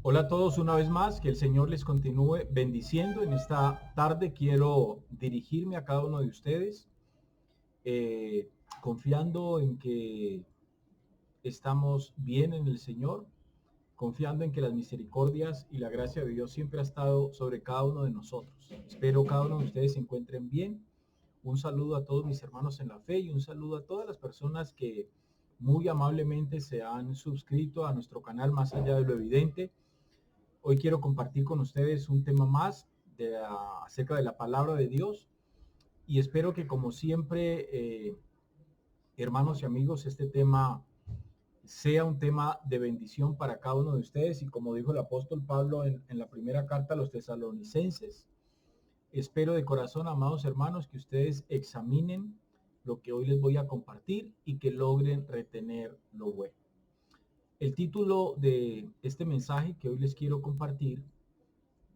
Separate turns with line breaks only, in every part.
Hola a todos una vez más, que el Señor les continúe bendiciendo. En esta tarde quiero dirigirme a cada uno de ustedes, eh, confiando en que estamos bien en el Señor, confiando en que las misericordias y la gracia de Dios siempre ha estado sobre cada uno de nosotros. Espero cada uno de ustedes se encuentren bien. Un saludo a todos mis hermanos en la fe y un saludo a todas las personas que muy amablemente se han suscrito a nuestro canal Más Allá de lo Evidente. Hoy quiero compartir con ustedes un tema más acerca de la palabra de Dios y espero que como siempre, hermanos y amigos, este tema sea un tema de bendición para cada uno de ustedes y como dijo el apóstol Pablo en la primera carta a los tesalonicenses, espero de corazón, amados hermanos, que ustedes examinen lo que hoy les voy a compartir y que logren retener lo bueno. El título de este mensaje que hoy les quiero compartir,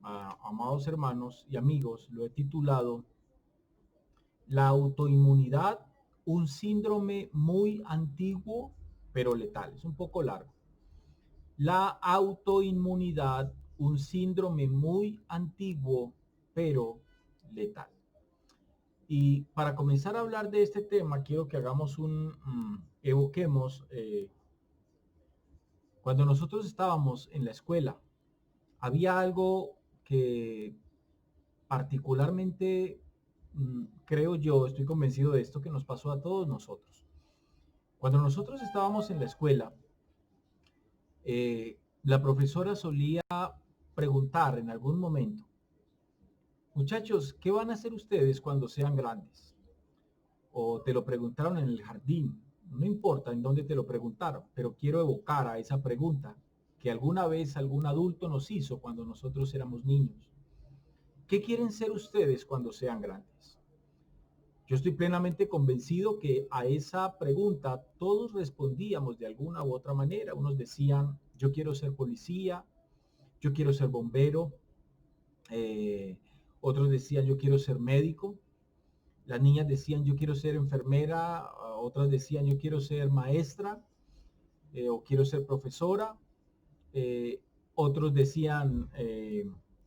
amados hermanos y amigos, lo he titulado La autoinmunidad, un síndrome muy antiguo pero letal. Es un poco largo. La autoinmunidad, un síndrome muy antiguo pero letal. Y para comenzar a hablar de este tema, quiero que hagamos evoquemos cuando nosotros estábamos en la escuela. Había algo que particularmente, creo yo, estoy convencido de esto, que nos pasó a todos nosotros. Cuando nosotros estábamos en la escuela, la profesora solía preguntar en algún momento, muchachos, ¿qué van a hacer ustedes cuando sean grandes? O te lo preguntaron en el jardín, no importa en dónde te lo preguntaron, pero quiero evocar a esa pregunta que alguna vez algún adulto nos hizo cuando nosotros éramos niños. ¿Qué quieren ser ustedes cuando sean grandes? Yo estoy plenamente convencido que a esa pregunta todos respondíamos de alguna u otra manera. Unos decían, yo quiero ser policía, yo quiero ser bombero, eh, otros decían, yo quiero ser médico, las niñas decían, yo quiero ser enfermera, otras decían, yo quiero ser maestra o quiero ser profesora, eh, otros decían,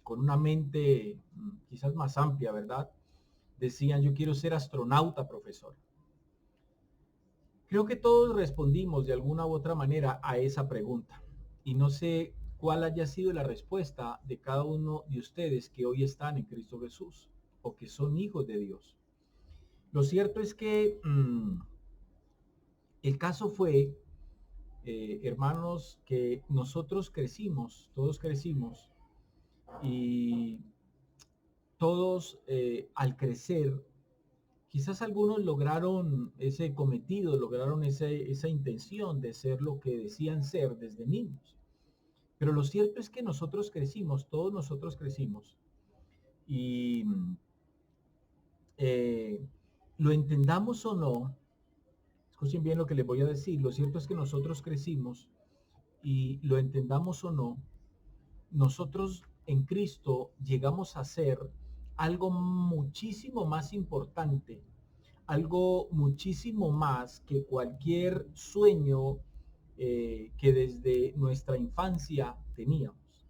con una mente quizás más amplia, ¿verdad? Decían, yo quiero ser astronauta, profesor. Creo que todos respondimos de alguna u otra manera a esa pregunta y no sé cuál haya sido la respuesta de cada uno de ustedes que hoy están en Cristo Jesús o que son hijos de Dios. Lo cierto es que el caso fue, hermanos, que nosotros crecimos, todos crecimos y todos al crecer, quizás algunos lograron ese cometido, lograron esa intención de ser lo que decían ser desde niños. Pero lo cierto es que nosotros crecimos, todos nosotros crecimos. Y eh, lo entendamos o no, escuchen bien lo que les voy a decir, lo cierto es que nosotros crecimos y lo entendamos o no, nosotros en Cristo llegamos a ser algo muchísimo más importante, algo muchísimo más que cualquier sueño que desde nuestra infancia teníamos.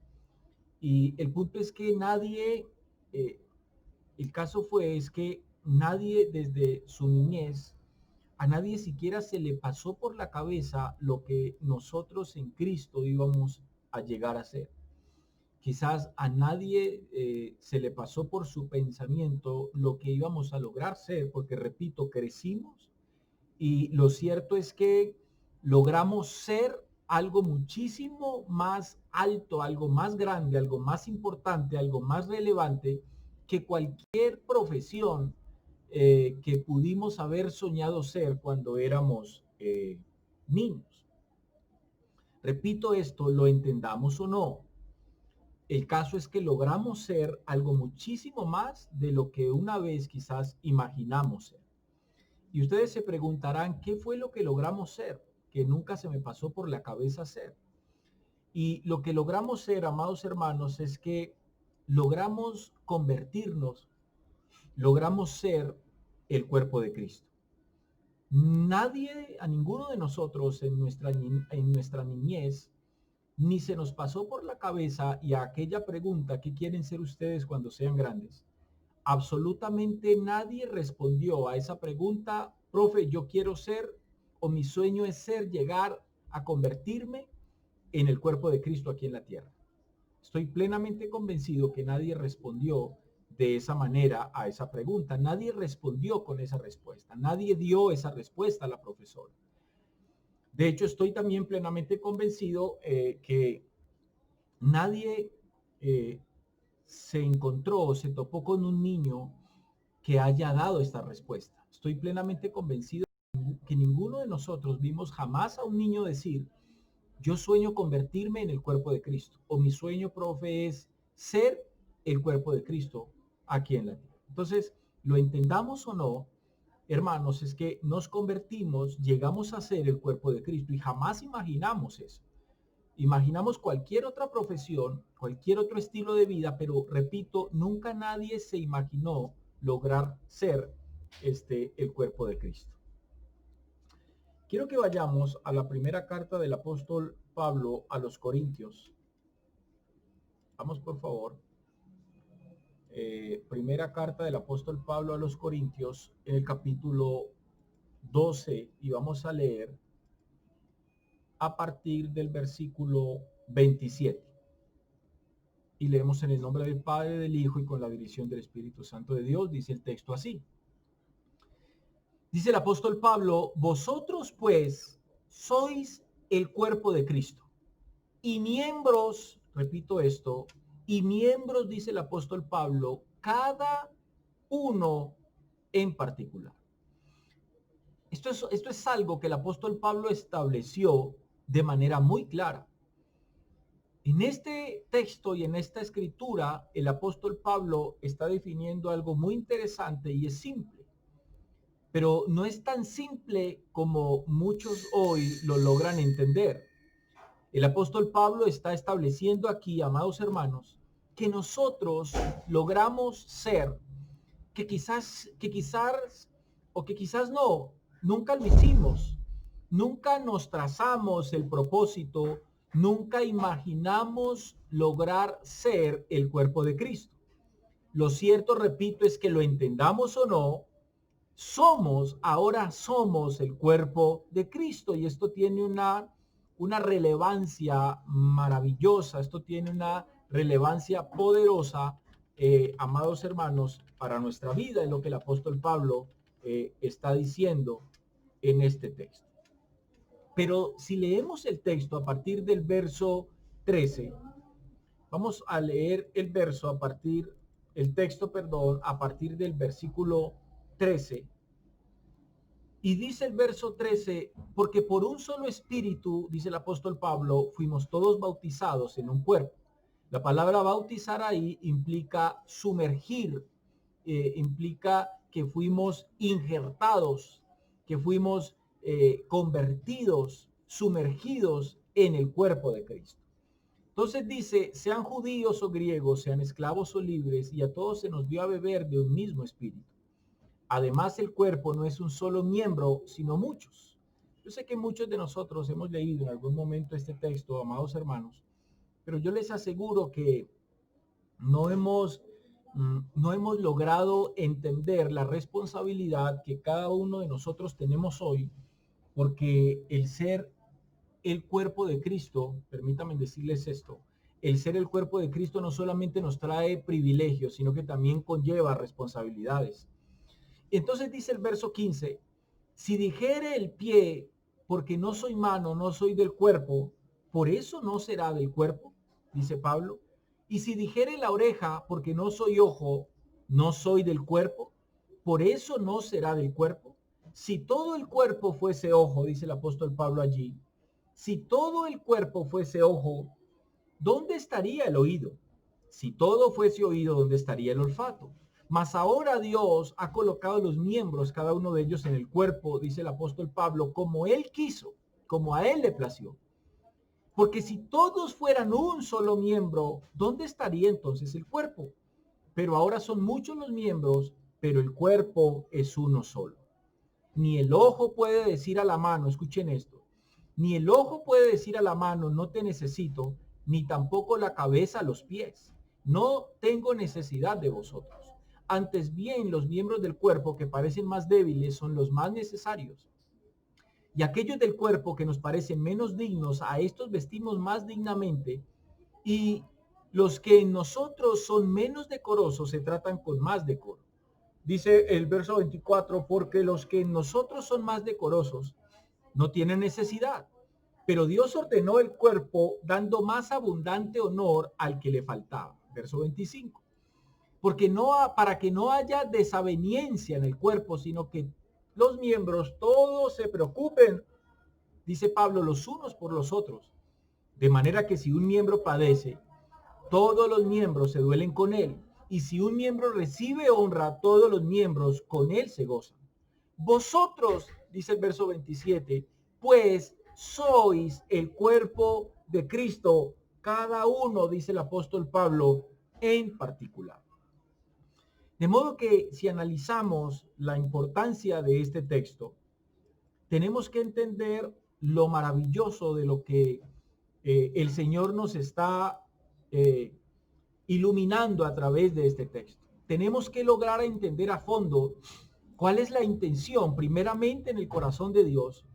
Y el punto es que nadie, eh, el caso fue es que nadie desde su niñez, a nadie siquiera se le pasó por la cabeza lo que nosotros en Cristo íbamos a llegar a ser. Quizás a nadie se le pasó por su pensamiento lo que íbamos a lograr ser, porque repito, crecimos y lo cierto es que logramos ser algo muchísimo más alto, algo más grande, algo más importante, algo más relevante que cualquier profesión que pudimos haber soñado ser cuando éramos niños. Repito esto, lo entendamos o no. El caso es que logramos ser algo muchísimo más de lo que una vez quizás imaginamos ser. Y ustedes se preguntarán, ¿qué fue lo que logramos ser? Que nunca se me pasó por la cabeza ser. Y lo que logramos ser, amados hermanos, es que logramos convertirnos, logramos ser el cuerpo de Cristo. Nadie, a ninguno de nosotros en nuestra niñez, ni se nos pasó por la cabeza, y a aquella pregunta, ¿qué quieren ser ustedes cuando sean grandes? Absolutamente nadie respondió a esa pregunta, profe, yo quiero ser, o mi sueño es ser, llegar a convertirme en el cuerpo de Cristo aquí en la tierra. Estoy plenamente convencido que nadie respondió de esa manera a esa pregunta. Nadie respondió con esa respuesta. Nadie dio esa respuesta a la profesora. De hecho, estoy también plenamente convencido que nadie se encontró o se topó con un niño que haya dado esta respuesta. Estoy plenamente convencido que ninguno de nosotros vimos jamás a un niño decir, yo sueño convertirme en el cuerpo de Cristo, o mi sueño, profe, es ser el cuerpo de Cristo aquí en la tierra. Entonces, lo entendamos o no, hermanos, es que nos convertimos, llegamos a ser el cuerpo de Cristo y jamás imaginamos eso. Imaginamos cualquier otra profesión, cualquier otro estilo de vida, pero repito, nunca nadie se imaginó lograr ser el cuerpo de Cristo. Quiero que vayamos a la primera carta del apóstol Pablo a los Corintios. Vamos, por favor. Primera carta del apóstol Pablo a los Corintios, en el capítulo 12, y vamos a leer a partir del versículo 27. Y leemos en el nombre del Padre, del Hijo y con la dirección del Espíritu Santo de Dios. Dice el texto así. Dice el apóstol Pablo, vosotros pues sois el cuerpo de Cristo y miembros, repito esto, y miembros, dice el apóstol Pablo, cada uno en particular. Esto es algo que el apóstol Pablo estableció de manera muy clara. En este texto y en esta escritura, el apóstol Pablo está definiendo algo muy interesante y es simple. Pero no es tan simple como muchos hoy lo logran entender. El apóstol Pablo está estableciendo aquí, amados hermanos, que nosotros logramos ser, que quizás o que quizás no, nunca lo hicimos, nunca nos trazamos el propósito, nunca imaginamos lograr ser el cuerpo de Cristo. Lo cierto, repito, es que lo entendamos o no, ahora somos el cuerpo de Cristo, y esto tiene una relevancia maravillosa, esto tiene una relevancia poderosa, amados hermanos, para nuestra vida, es lo que el apóstol Pablo está diciendo en este texto. Pero si leemos el texto a partir del verso 13, vamos a leer el texto, a partir del versículo 13. Y dice el verso 13, porque por un solo espíritu, dice el apóstol Pablo, fuimos todos bautizados en un cuerpo. La palabra bautizar ahí implica sumergir, implica que fuimos injertados, que fuimos convertidos, sumergidos en el cuerpo de Cristo. Entonces dice, sean judíos o griegos, sean esclavos o libres, y a todos se nos dio a beber de un mismo espíritu. Además, el cuerpo no es un solo miembro, sino muchos. Yo sé que muchos de nosotros hemos leído en algún momento este texto, amados hermanos, pero yo les aseguro que no hemos logrado entender la responsabilidad que cada uno de nosotros tenemos hoy, porque el ser el cuerpo de Cristo, permítanme decirles esto, el ser el cuerpo de Cristo no solamente nos trae privilegios, sino que también conlleva responsabilidades. Entonces dice el verso 15, si dijere el pie, porque no soy mano, no soy del cuerpo, por eso no será del cuerpo, dice Pablo. Y si dijere la oreja, porque no soy ojo, no soy del cuerpo, por eso no será del cuerpo. Si todo el cuerpo fuese ojo, dice el apóstol Pablo allí, si todo el cuerpo fuese ojo, ¿dónde estaría el oído? Si todo fuese oído, ¿dónde estaría el olfato? Mas ahora Dios ha colocado los miembros, cada uno de ellos en el cuerpo, dice el apóstol Pablo, como Él quiso, como a Él le plació. Porque si todos fueran un solo miembro, ¿dónde estaría entonces el cuerpo? Pero ahora son muchos los miembros, pero el cuerpo es uno solo. Ni el ojo puede decir a la mano, escuchen esto, Ni el ojo puede decir a la mano, no te necesito, ni tampoco la cabeza a los pies, no tengo necesidad de vosotros. Antes bien, los miembros del cuerpo que parecen más débiles son los más necesarios. Y aquellos del cuerpo que nos parecen menos dignos, a estos vestimos más dignamente, y los que en nosotros son menos decorosos se tratan con más decoro. Dice el verso 24, porque los que en nosotros son más decorosos no tienen necesidad, pero Dios ordenó el cuerpo dando más abundante honor al que le faltaba. Verso 25. Porque no, para que no haya desaveniencia en el cuerpo, sino que los miembros todos se preocupen, dice Pablo, los unos por los otros. De manera que si un miembro padece, todos los miembros se duelen con él. Y si un miembro recibe honra, todos los miembros con él se gozan. Vosotros, dice el verso 27, pues sois el cuerpo de Cristo, cada uno, dice el apóstol Pablo, en particular. De modo que si analizamos la importancia de este texto, tenemos que entender lo maravilloso de lo que el Señor nos está iluminando a través de este texto. Tenemos que lograr entender a fondo cuál es la intención, primeramente en el corazón de Dios,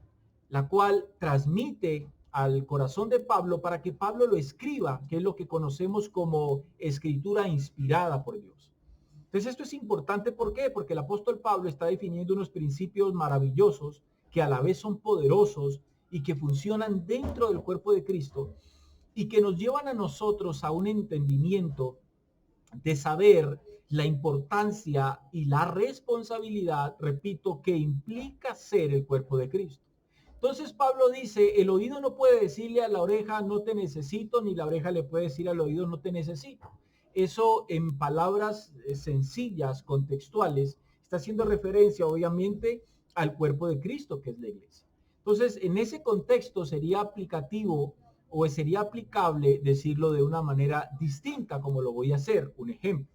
la cual transmite al corazón de Pablo para que Pablo lo escriba, que es lo que conocemos como escritura inspirada por Dios. Entonces esto es importante, ¿por qué? Porque el apóstol Pablo está definiendo unos principios maravillosos que a la vez son poderosos y que funcionan dentro del cuerpo de Cristo y que nos llevan a nosotros a un entendimiento de saber la importancia y la responsabilidad, repito, que implica ser el cuerpo de Cristo. Entonces Pablo dice, el oído no puede decirle a la oreja no te necesito, ni la oreja le puede decir al oído no te necesito. Eso en palabras sencillas, contextuales, está haciendo referencia obviamente al cuerpo de Cristo, que es la iglesia. Entonces, en ese contexto sería aplicativo o sería aplicable decirlo de una manera distinta, como lo voy a hacer. Un ejemplo.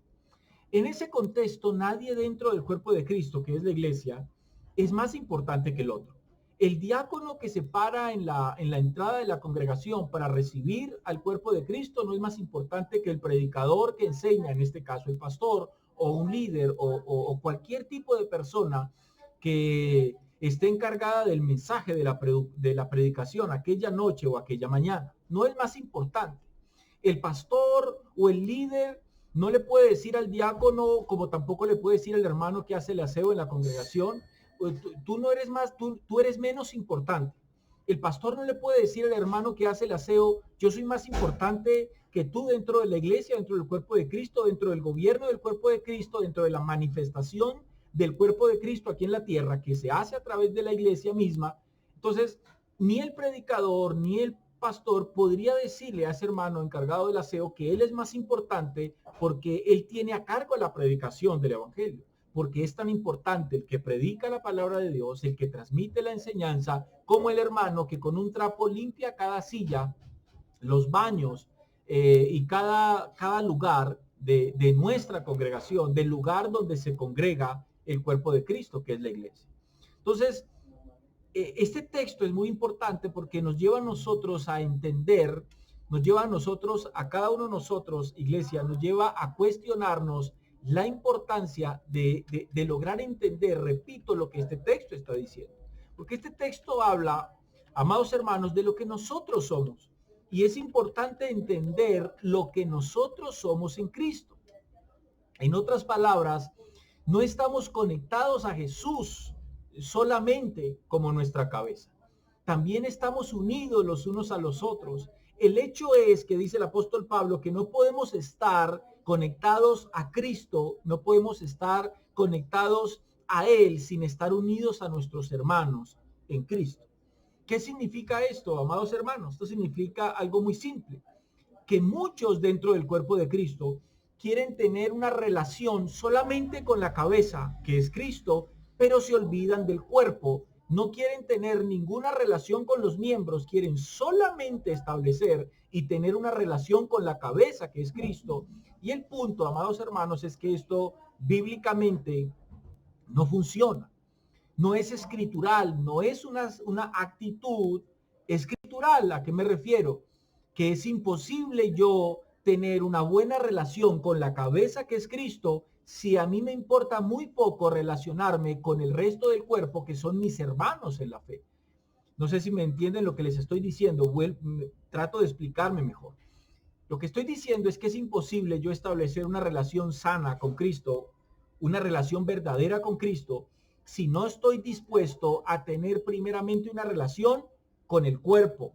En ese contexto, nadie dentro del cuerpo de Cristo, que es la iglesia, es más importante que el otro. El diácono que se para en la entrada de la congregación para recibir al cuerpo de Cristo no es más importante que el predicador que enseña, en este caso el pastor, o un líder, o cualquier tipo de persona que esté encargada del mensaje de la predicación aquella noche o aquella mañana. No es más importante. El pastor o el líder no le puede decir al diácono, como tampoco le puede decir al hermano que hace el aseo en la congregación, tú no eres más, tú eres menos importante. El pastor no le puede decir al hermano que hace el aseo, yo soy más importante que tú dentro de la iglesia, dentro del cuerpo de Cristo, dentro del gobierno del cuerpo de Cristo, dentro de la manifestación del cuerpo de Cristo aquí en la tierra, que se hace a través de la iglesia misma. Entonces, ni el predicador, ni el pastor podría decirle a ese hermano encargado del aseo que él es más importante porque él tiene a cargo la predicación del evangelio, porque es tan importante el que predica la palabra de Dios, el que transmite la enseñanza, como el hermano que con un trapo limpia cada silla, los baños y cada lugar de nuestra congregación, del lugar donde se congrega el cuerpo de Cristo, que es la iglesia. Entonces, este texto es muy importante porque nos lleva a nosotros a entender, nos lleva a nosotros, a cada uno de nosotros, iglesia, nos lleva a cuestionarnos la importancia de lograr entender, repito, lo que este texto está diciendo. Porque este texto habla, amados hermanos, de lo que nosotros somos. Y es importante entender lo que nosotros somos en Cristo. En otras palabras, no estamos conectados a Jesús solamente como nuestra cabeza. También estamos unidos los unos a los otros. El hecho es que dice el apóstol Pablo que no podemos estar conectados a Cristo, no podemos estar conectados a Él sin estar unidos a nuestros hermanos en Cristo. ¿Qué significa esto, amados hermanos? Esto significa algo muy simple, que muchos dentro del cuerpo de Cristo quieren tener una relación solamente con la cabeza, que es Cristo, pero se olvidan del cuerpo. No quieren tener ninguna relación con los miembros, quieren solamente establecer y tener una relación con la cabeza, que es Cristo. Y el punto, amados hermanos, es que esto bíblicamente no funciona. No es escritural, no es una actitud escritural. ¿A qué me refiero? Que es imposible yo tener una buena relación con la cabeza que es Cristo si a mí me importa muy poco relacionarme con el resto del cuerpo que son mis hermanos en la fe. No sé si me entienden lo que les estoy diciendo. Trato de explicarme mejor. Lo que estoy diciendo es que es imposible yo establecer una relación sana con Cristo, una relación verdadera con Cristo, si no estoy dispuesto a tener primeramente una relación con el cuerpo,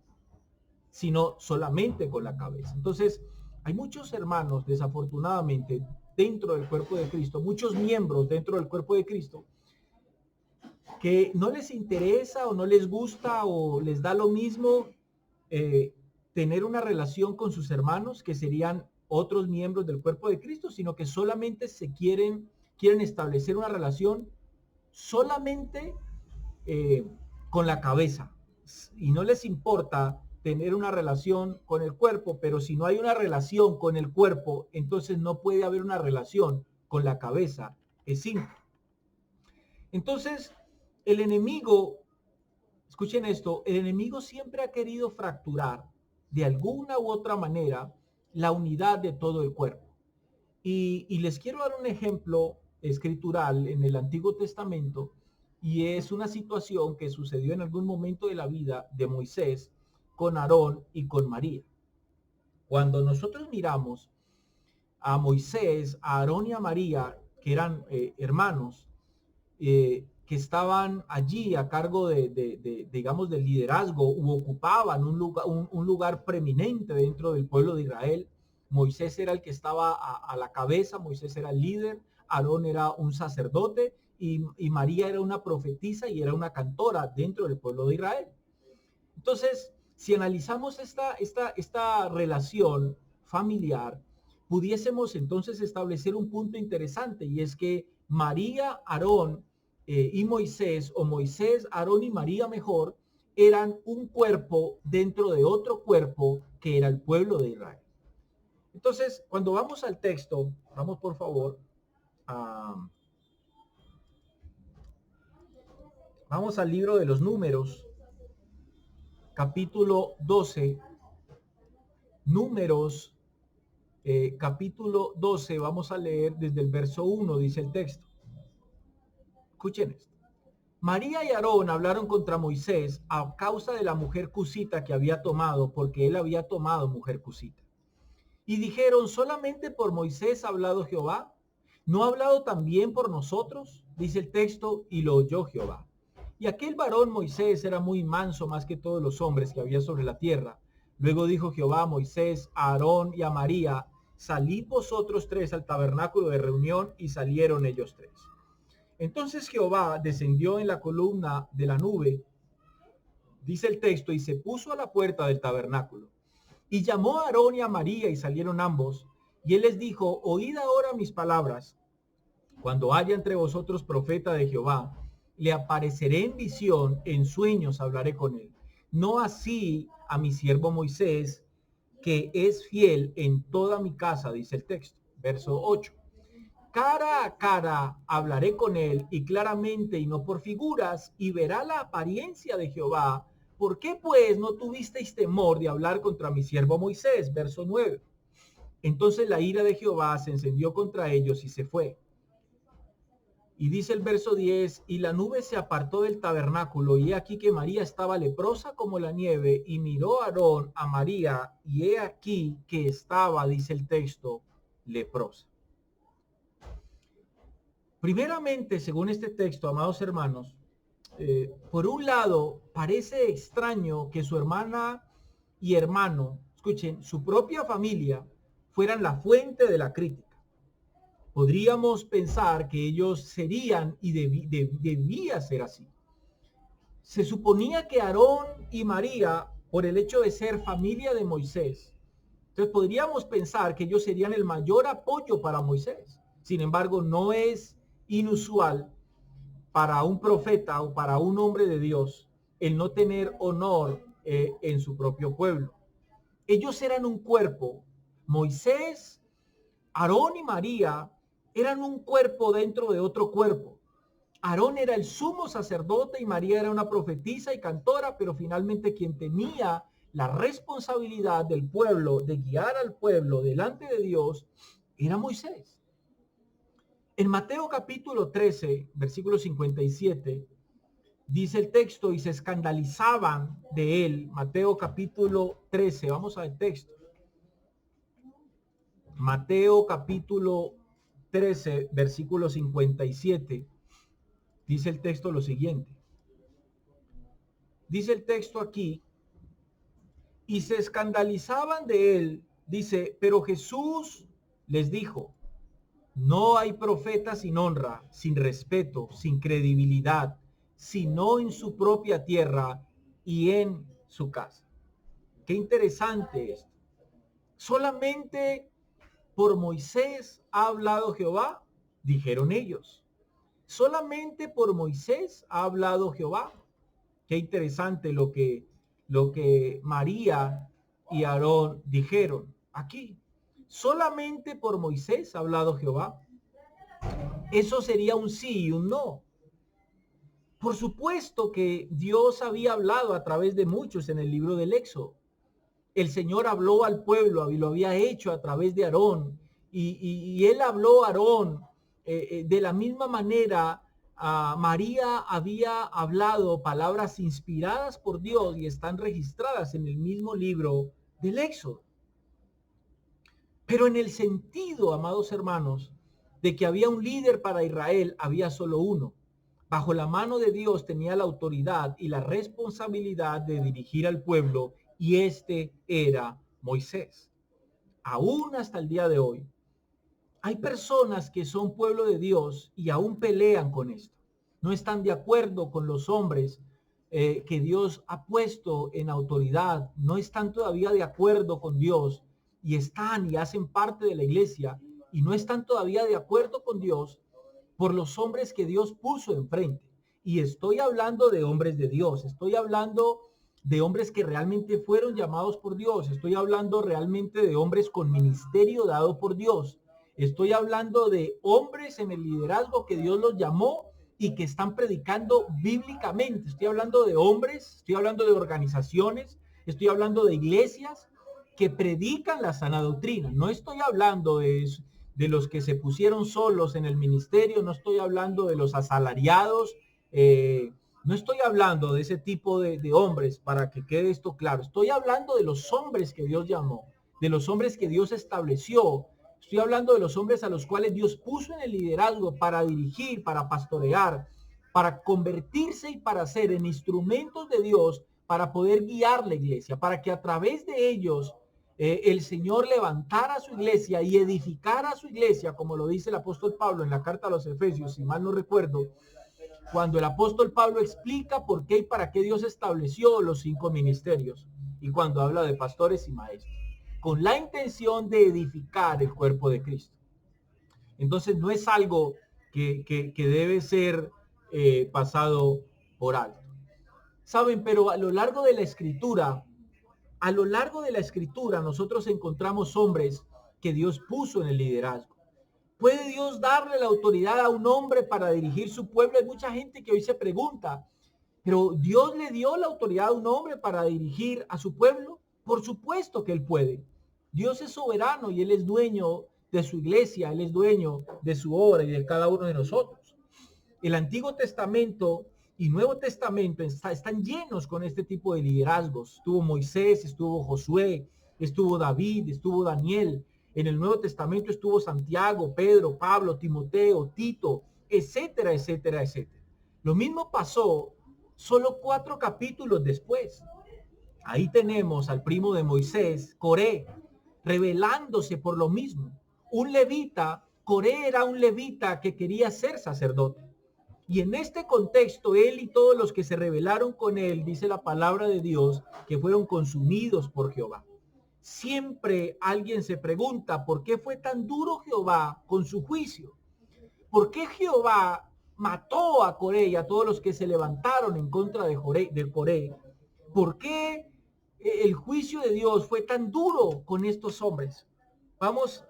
sino solamente con la cabeza. Entonces, hay muchos hermanos, desafortunadamente, dentro del cuerpo de Cristo, muchos miembros dentro del cuerpo de Cristo, que no les interesa o no les gusta o les da lo mismo tener una relación con sus hermanos, que serían otros miembros del cuerpo de Cristo, sino que solamente quieren establecer una relación solamente con la cabeza, y no les importa tener una relación con el cuerpo, pero si no hay una relación con el cuerpo, entonces no puede haber una relación con la cabeza. Es simple. Entonces, el enemigo, escuchen esto, el enemigo siempre ha querido fracturar de alguna u otra manera la unidad de todo el cuerpo. Y les quiero dar un ejemplo escritural en el Antiguo Testamento, y es una situación que sucedió en algún momento de la vida de Moisés con Aarón y con María. Cuando nosotros miramos a Moisés, a Aarón y a María, que eran hermanos, que estaban allí a cargo digamos, del liderazgo, u ocupaban un lugar preeminente dentro del pueblo de Israel. Moisés era el que estaba a la cabeza, Moisés era el líder, Aarón era un sacerdote y María era una profetisa y era una cantora dentro del pueblo de Israel. Entonces, si analizamos esta relación familiar, pudiésemos entonces establecer un punto interesante, y es que María, Aarón y Moisés, o Moisés, Aarón y María mejor, eran un cuerpo dentro de otro cuerpo que era el pueblo de Israel. Entonces, cuando vamos al texto, vamos por favor, vamos al libro de los Números, capítulo 12, Números, capítulo 12, vamos a leer desde el verso 1, dice el texto. Escuchen esto. María y Aarón hablaron contra Moisés a causa de la mujer cusita que había tomado, porque él había tomado mujer cusita. Y dijeron, ¿solamente por Moisés ha hablado Jehová? ¿No ha hablado también por nosotros? Dice el texto, y lo oyó Jehová. Y aquel varón Moisés era muy manso más que todos los hombres que había sobre la tierra. Luego dijo Jehová a Moisés, a Aarón y a María, salid vosotros tres al tabernáculo de reunión, y salieron ellos tres. Entonces Jehová descendió en la columna de la nube, dice el texto, y se puso a la puerta del tabernáculo. Y llamó a Aarón y a María, y salieron ambos. Y él les dijo, oíd ahora mis palabras. Cuando haya entre vosotros profeta de Jehová, le apareceré en visión, en sueños hablaré con él. No así a mi siervo Moisés, que es fiel en toda mi casa, dice el texto. Verso 8. Cara a cara hablaré con él, y claramente y no por figuras, y verá la apariencia de Jehová. ¿Por qué pues no tuvisteis temor de hablar contra mi siervo Moisés? Verso 9. Entonces la ira de Jehová se encendió contra ellos y se fue. Y dice el verso 10, y la nube se apartó del tabernáculo, y he aquí que María estaba leprosa como la nieve, y miró a Aarón a María, y he aquí que estaba, dice el texto, leprosa. Primeramente, según este texto, amados hermanos, por un lado, parece extraño que su hermana y hermano, escuchen, su propia familia, fueran la fuente de la crítica. Podríamos pensar que ellos serían, y debía ser así. Se suponía que Aarón y María, por el hecho de ser familia de Moisés, entonces podríamos pensar que ellos serían el mayor apoyo para Moisés. Sin embargo, no es inusual para un profeta o para un hombre de Dios el no tener honor en su propio pueblo. Ellos eran un cuerpo. Moisés, Aarón y María eran un cuerpo dentro de otro cuerpo. Aarón era el sumo sacerdote y María era una profetisa y cantora, pero finalmente quien tenía la responsabilidad del pueblo, de guiar al pueblo delante de Dios, era Moisés. En Mateo capítulo 13, versículo 57, dice el texto, y se escandalizaban de él. Mateo capítulo 13, vamos al texto. Mateo capítulo 13, versículo 57, dice el texto lo siguiente. Dice el texto aquí, y se escandalizaban de él, dice, pero Jesús les dijo, no hay profeta sin honra, sin respeto, sin credibilidad, sino en su propia tierra y en su casa. Qué interesante esto. Solamente por Moisés ha hablado Jehová, dijeron ellos. Solamente por Moisés ha hablado Jehová. Qué interesante lo que María y Aarón dijeron aquí. Solamente por Moisés ha hablado Jehová. Eso sería un sí y un no. Por supuesto que Dios había hablado a través de muchos en el libro del Éxodo. El Señor habló al pueblo y lo había hecho a través de Aarón. Y él habló a Aarón de la misma manera. María había hablado palabras inspiradas por Dios y están registradas en el mismo libro del Éxodo. Pero en el sentido, amados hermanos, de que había un líder para Israel, había solo uno. Bajo la mano de Dios tenía la autoridad y la responsabilidad de dirigir al pueblo, y este era Moisés. Aún hasta el día de hoy, hay personas que son pueblo de Dios y aún pelean con esto. No están de acuerdo con los hombres que Dios ha puesto en autoridad. No están todavía de acuerdo con Dios y están y hacen parte de la iglesia y no están todavía de acuerdo con Dios por los hombres que Dios puso enfrente. Y estoy hablando de hombres de Dios. Estoy hablando de hombres que realmente fueron llamados por Dios. Estoy hablando realmente de hombres con ministerio dado por Dios. Estoy hablando de hombres en el liderazgo que Dios los llamó y que están predicando bíblicamente. Estoy hablando de hombres, estoy hablando de organizaciones, estoy hablando de iglesias que predican la sana doctrina. No estoy hablando de los que se pusieron solos en el ministerio, no estoy hablando de los asalariados, no estoy hablando de ese tipo de hombres, para que quede esto claro. Estoy hablando de los hombres que Dios llamó, de los hombres que Dios estableció. Estoy hablando de los hombres a los cuales Dios puso en el liderazgo para dirigir, para pastorear, para convertirse y para ser en instrumentos de Dios, para poder guiar la iglesia, para que a través de ellos el Señor levantara su iglesia y edificara su iglesia, como lo dice el apóstol Pablo en la carta a los Efesios, si mal no recuerdo, cuando el apóstol Pablo explica por qué y para qué Dios estableció los 5 ministerios, y cuando habla de pastores y maestros, con la intención de edificar el cuerpo de Cristo. Entonces no es algo que debe ser pasado por alto. Saben, pero a lo largo de la escritura, nosotros encontramos hombres que Dios puso en el liderazgo. ¿Puede Dios darle la autoridad a un hombre para dirigir su pueblo? Hay mucha gente que hoy se pregunta, ¿pero Dios le dio la autoridad a un hombre para dirigir a su pueblo? Por supuesto que él puede. Dios es soberano y él es dueño de su iglesia, él es dueño de su obra y de cada uno de nosotros. El Antiguo Testamento y Nuevo Testamento están llenos con este tipo de liderazgos. Estuvo Moisés, estuvo Josué, estuvo David, estuvo Daniel. En el Nuevo Testamento estuvo Santiago, Pedro, Pablo, Timoteo, Tito, etcétera, etcétera, etcétera. Lo mismo pasó solo 4 capítulos después. Ahí tenemos al primo de Moisés, Coré, rebelándose por lo mismo. Un levita, Coré era un levita que quería ser sacerdote. Y en este contexto, él y todos los que se rebelaron con él, dice la palabra de Dios, que fueron consumidos por Jehová. Siempre alguien se pregunta, ¿por qué fue tan duro Jehová con su juicio? ¿Por qué Jehová mató a Coré y a todos los que se levantaron en contra de Coré? ¿Por qué el juicio de Dios fue tan duro con estos hombres? Vamos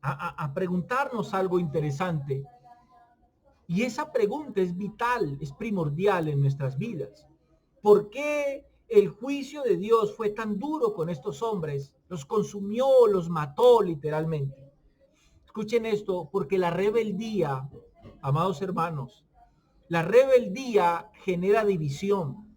a preguntarnos algo interesante. Y esa pregunta es vital, es primordial en nuestras vidas. ¿Por qué el juicio de Dios fue tan duro con estos hombres? Los consumió, los mató literalmente. Escuchen esto, porque la rebeldía, amados hermanos, la rebeldía genera división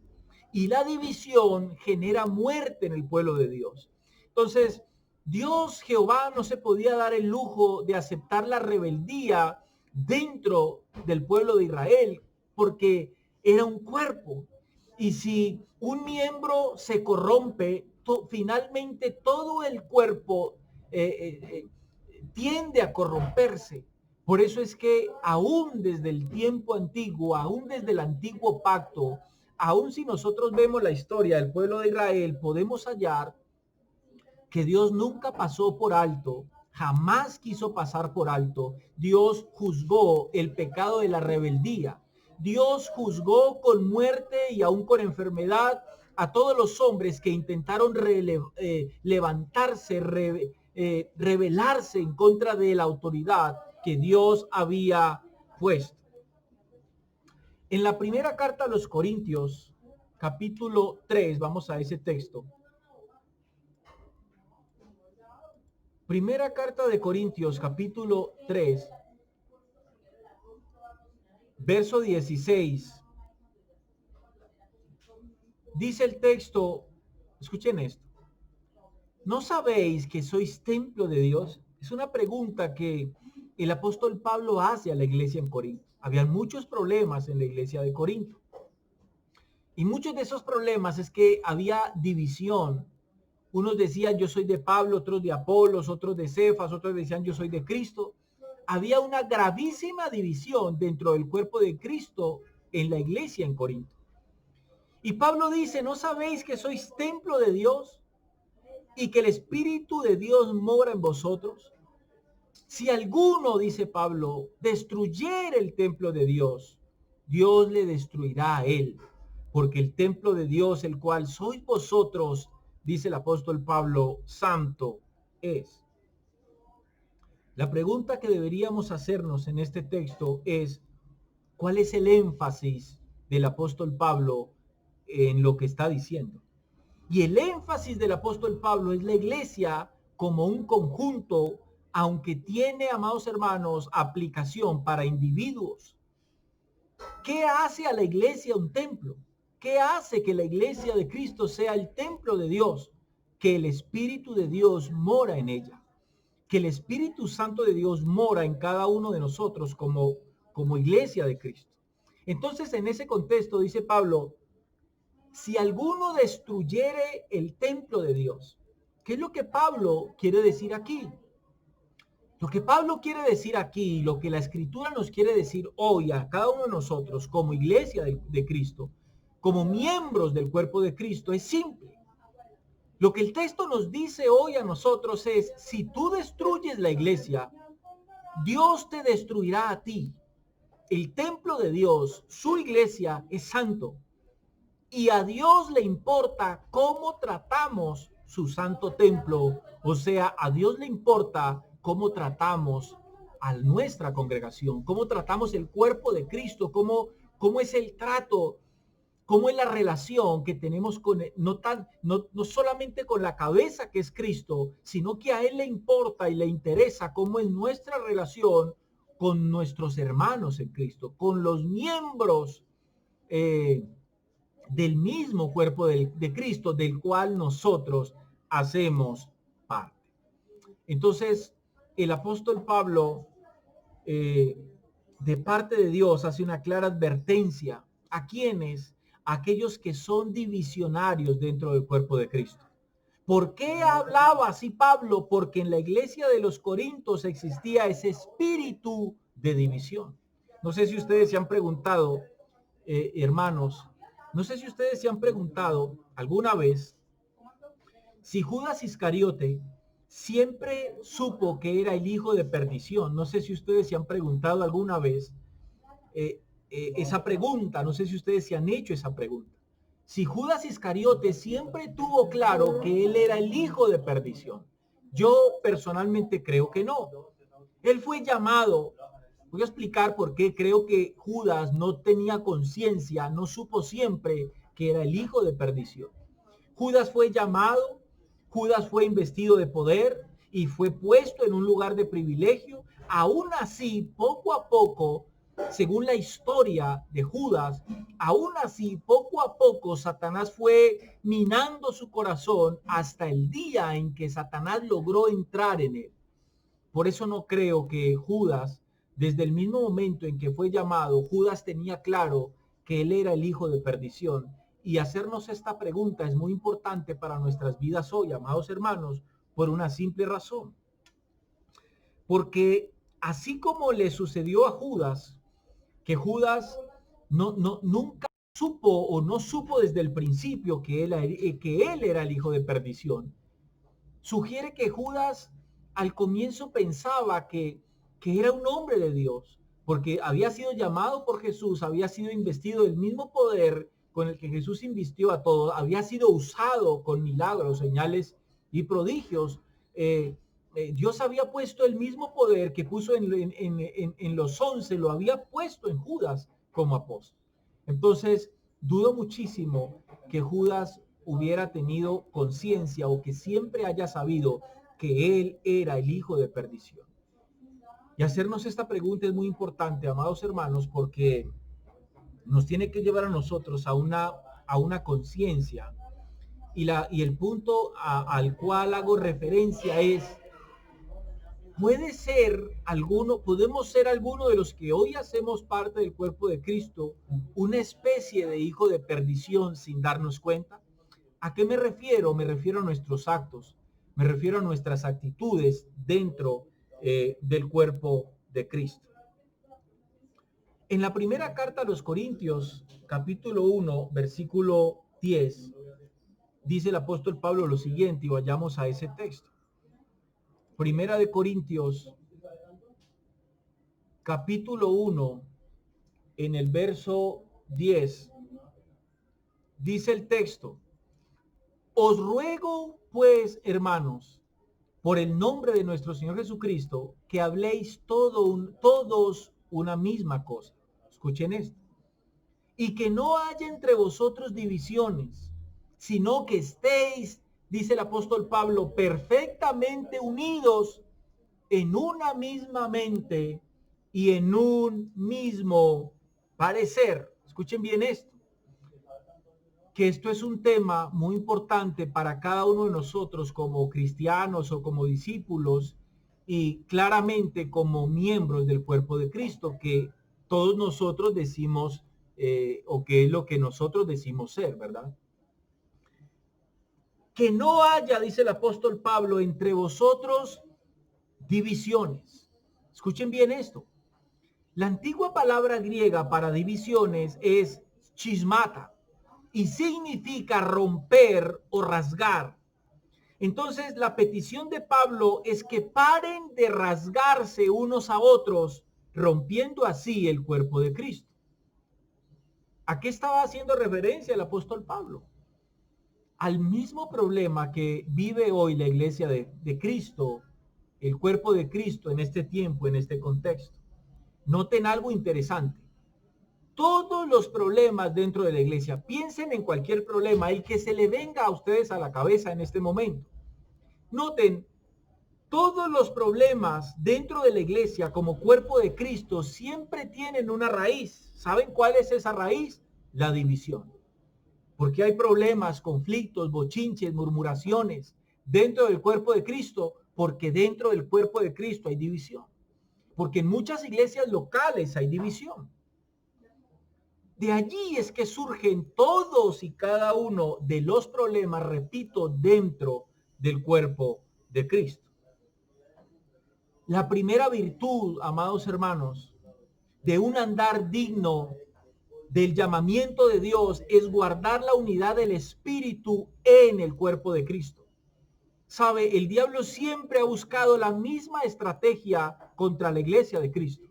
y la división genera muerte en el pueblo de Dios. Entonces, Dios Jehová no se podía dar el lujo de aceptar la rebeldía dentro del pueblo de Israel porque era un cuerpo. Y si un miembro se corrompe, finalmente todo el cuerpo tiende a corromperse. Por eso es que aún desde el tiempo antiguo, aún desde el antiguo pacto, aún si nosotros vemos la historia del pueblo de Israel, podemos hallar que Dios nunca pasó por alto, jamás quiso pasar por alto. Dios juzgó el pecado de la rebeldía. Dios juzgó con muerte y aún con enfermedad a todos los hombres que intentaron levantarse, rebelarse en contra de la autoridad que Dios había puesto. En la primera carta a los Corintios, capítulo 3, vamos a ese texto. Primera carta de Corintios, capítulo 3, verso 16. Dice el texto, escuchen esto. ¿No sabéis que sois templo de Dios? Es una pregunta que el apóstol Pablo hace a la iglesia en Corinto. Habían muchos problemas en la iglesia de Corinto. Y muchos de esos problemas es que había división. Unos decían yo soy de Pablo, otros de Apolos, otros de Cefas, otros decían yo soy de Cristo. Había una gravísima división dentro del cuerpo de Cristo en la iglesia en Corinto. Y Pablo dice, ¿no sabéis que sois templo de Dios y que el Espíritu de Dios mora en vosotros? Si alguno, dice Pablo, destruyere el templo de Dios, Dios le destruirá a él, porque el templo de Dios, el cual sois vosotros, dice el apóstol Pablo, santo es. La pregunta que deberíamos hacernos en este texto es, ¿cuál es el énfasis del apóstol Pablo en lo que está diciendo? Y el énfasis del apóstol Pablo es la iglesia como un conjunto, aunque tiene, amados hermanos, aplicación para individuos. ¿Qué hace a la iglesia un templo? ¿Qué hace que la iglesia de Cristo sea el templo de Dios? Que el Espíritu de Dios mora en ella. Que el Espíritu Santo de Dios mora en cada uno de nosotros como iglesia de Cristo. Entonces, en ese contexto, dice Pablo, si alguno destruyere el templo de Dios, ¿qué es lo que Pablo quiere decir aquí? Lo que Pablo quiere decir aquí, lo que la Escritura nos quiere decir hoy a cada uno de nosotros como iglesia de Cristo, como miembros del cuerpo de Cristo, es simple. Lo que el texto nos dice hoy a nosotros es, si tú destruyes la iglesia, Dios te destruirá a ti. El templo de Dios, su iglesia, es santo. Y a Dios le importa cómo tratamos su santo templo. O sea, a Dios le importa cómo tratamos a nuestra congregación, cómo tratamos el cuerpo de Cristo, cómo es el trato, cómo es la relación que tenemos con él, no solamente con la cabeza que es Cristo, sino que a Él le importa y le interesa cómo es nuestra relación con nuestros hermanos en Cristo, con los miembros del mismo cuerpo de Cristo, del cual nosotros hacemos parte. Entonces, el apóstol Pablo, de parte de Dios, hace una clara advertencia a quienes, aquellos que son divisionarios dentro del cuerpo de Cristo. ¿Por qué hablaba así Pablo? Porque en la iglesia de los Corintios existía ese espíritu de división. No sé si ustedes se han preguntado, hermanos, no sé si ustedes se han preguntado alguna vez si Judas Iscariote siempre supo que era el hijo de perdición. No sé si ustedes se han preguntado alguna vez esa pregunta. No sé si ustedes se han hecho esa pregunta. Si Judas Iscariote siempre tuvo claro que él era el hijo de perdición. Yo personalmente creo que no. Él fue llamado Voy a explicar por qué creo que Judas no tenía conciencia, no supo siempre que era el hijo de perdición. Judas fue llamado, Judas fue investido de poder y fue puesto en un lugar de privilegio. Aún así, poco a poco, según la historia de Judas, aún así, poco a poco, Satanás fue minando su corazón hasta el día en que Satanás logró entrar en él. Por eso no creo que Judas, desde el mismo momento en que fue llamado, Judas tenía claro que él era el hijo de perdición. Y hacernos esta pregunta es muy importante para nuestras vidas hoy, amados hermanos, por una simple razón. Porque así como le sucedió a Judas, que Judas nunca supo o no supo desde el principio que él era el hijo de perdición, sugiere que Judas al comienzo pensaba que era un hombre de Dios, porque había sido llamado por Jesús, había sido investido del mismo poder con el que Jesús invistió a todos, había sido usado con milagros, señales y prodigios. Dios había puesto el mismo poder que puso en los 11, lo había puesto en Judas como apóstol. Entonces, dudo muchísimo que Judas hubiera tenido conciencia o que siempre haya sabido que él era el hijo de perdición. Y hacernos esta pregunta es muy importante, amados hermanos, porque nos tiene que llevar a nosotros a una conciencia. Y el punto al cual hago referencia es, podemos ser alguno de los que hoy hacemos parte del cuerpo de Cristo, una especie de hijo de perdición sin darnos cuenta. ¿A qué me refiero? Me refiero a nuestros actos, me refiero a nuestras actitudes dentro del cuerpo de Cristo. En la primera carta a los Corintios, capítulo 1, versículo 10, dice el apóstol Pablo lo siguiente, y vayamos a ese texto. Primera de Corintios, capítulo 1, en el verso 10, dice el texto: os ruego, pues, hermanos, por el nombre de nuestro Señor Jesucristo, que habléis todos una misma cosa. Escuchen esto. Y que no haya entre vosotros divisiones, sino que estéis, dice el apóstol Pablo, perfectamente unidos en una misma mente y en un mismo parecer. Escuchen bien esto, que esto es un tema muy importante para cada uno de nosotros como cristianos o como discípulos y claramente como miembros del cuerpo de Cristo, que todos nosotros decimos o que es lo que nosotros decimos ser, ¿verdad? Que no haya, dice el apóstol Pablo, entre vosotros divisiones. Escuchen bien esto. La antigua palabra griega para divisiones es chismata y significa romper o rasgar. Entonces, la petición de Pablo es que paren de rasgarse unos a otros, rompiendo así el cuerpo de Cristo. ¿A qué estaba haciendo referencia el apóstol Pablo? Al mismo problema que vive hoy la iglesia de Cristo, el cuerpo de Cristo en este tiempo, en este contexto. Noten algo interesante. Todos los problemas dentro de la iglesia, piensen en cualquier problema, el que se le venga a ustedes a la cabeza en este momento. Noten, todos los problemas dentro de la iglesia como cuerpo de Cristo siempre tienen una raíz. ¿Saben cuál es esa raíz? La división. Porque hay problemas, conflictos, bochinches, murmuraciones dentro del cuerpo de Cristo, porque dentro del cuerpo de Cristo hay división. Porque en muchas iglesias locales hay división. De allí es que surgen todos y cada uno de los problemas, repito, dentro del cuerpo de Cristo. La primera virtud, amados hermanos, de un andar digno del llamamiento de Dios es guardar la unidad del Espíritu en el cuerpo de Cristo. Sabe, el diablo siempre ha buscado la misma estrategia contra la iglesia de Cristo.